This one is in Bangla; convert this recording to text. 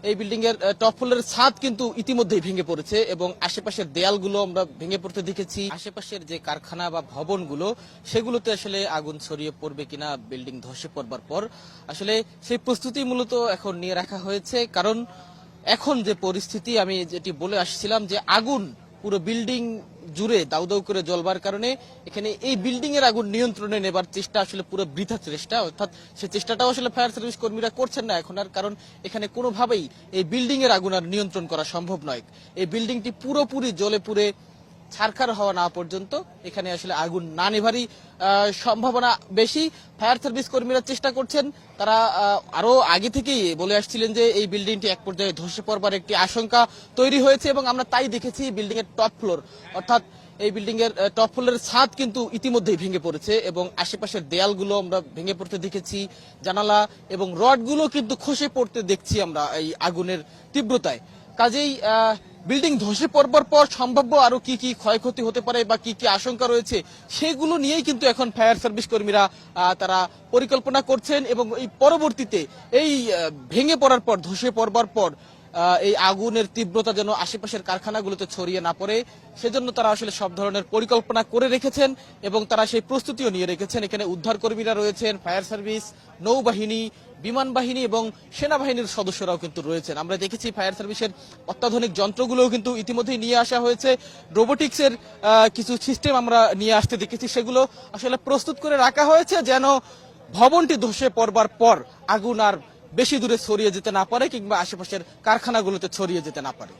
এই বিল্ডিং এর টপ ফ্লোরের ছাদ কিন্তু ইতিমধ্যেই ভেঙে পড়েছে এবং আশেপাশের দেয়ালগুলো আমরা ভেঙে পড়তে দেখেছি। আশেপাশের যে কারখানা বা ভবনগুলো সেগুলোতে আসলে আগুন ছড়িয়ে পড়বে কিনা বিল্ডিং ধসে পড়বার পর আসলে সেই প্রস্তুতি মূলত এখন নিয়ে রাখা হয়েছে। কারণ এখন যে পরিস্থিতি আমি যেটি বলে আসছিলাম যে আগুন পুরো বিল্ডিং জুড়ে দাউ দাউ করে জ্বলবার কারণে এখানে এই বিল্ডিং এর আগুন নিয়ন্ত্রণে নেবার চেষ্টা আসলে পুরো বৃথা চেষ্টা, অর্থাৎ সেই চেষ্টাটাও আসলে ফায়ার সার্ভিস কর্মীরা করছেন না এখন আর। কারণ এখানে কোনোভাবেই এই বিল্ডিং এর আগুন আর নিয়ন্ত্রণ করা সম্ভব নয়। এই বিল্ডিংটি পুরোপুরি জ্বলে পুড়ে ছারখার হওয়া না পর্যন্ত এখানে আসলে আগুন না নেভারই সম্ভাবনা বেশি। ফায়ার সার্ভিস কর্মীরা চেষ্টা করছেন, তারা আরো আগে থেকেই বলে আসছিলেন যে এই বিল্ডিংটি এক পর্যায়ে ধসে পড়বার একটি আশঙ্কা তৈরি হয়েছে এবং আমরা তাই দেখেছি বিল্ডিং এর টপ ফ্লোর, অর্থাৎ এই বিল্ডিং এর টপ ফ্লোরের ছাদ কিন্তু ইতিমধ্যেই ভেঙে পড়েছে এবং আশেপাশের দেয়ালগুলো আমরা ভেঙে পড়তে দেখেছি, জানালা এবং রডগুলো কিন্তু খসে পড়তে দেখছি আমরা এই আগুনের তীব্রতায়। কাজেই বিল্ডিং ধসে পড়বার পর সম্ভাব্য আরো কি কি ক্ষয়ক্ষতি হতে পারে বা কি কি আশঙ্কা রয়েছে সেগুলো নিয়েই কিন্তু এখন ফায়ার সার্ভিস কর্মীরা তারা পরিকল্পনা করছেন এবং এই পরবর্তীতে এই ভেঙে পড়ার পর ধসে পড়বার পর এই আগুনের তীব্রতা যেন আশেপাশের কারখানাগুলোতে ছড়িয়ে না পড়ে সেজন্য তারা আসলে সব ধরনের পরিকল্পনা করে রেখেছেন এবং তারা সেই প্রস্তুতিও নিয়ে রেখেছেন। এখানে উদ্ধার কর্মীরা রয়েছেন, ফায়ার সার্ভিস, নৌবাহিনী, বিমান বাহিনী এবং সেনাবাহিনীর সদস্যরাও কিন্তু রয়েছেন। আমরা দেখেছি ফায়ার সার্ভিসের অত্যাধুনিক যন্ত্রগুলোও কিন্তু ইতিমধ্যেই নিয়ে আসা হয়েছে, রোবোটিক্সের কিছু সিস্টেম আমরা নিয়ে আসতে দেখেছি, সেগুলো আসলে প্রস্তুত করে রাখা হয়েছে যেন ভবনটি ধসে পড়বার পর আগুন আর বেশি দূরে ছড়িয়ে যেতে না পারে কিংবা আশেপাশের কারখানাগুলোতে ছড়িয়ে যেতে না পারে।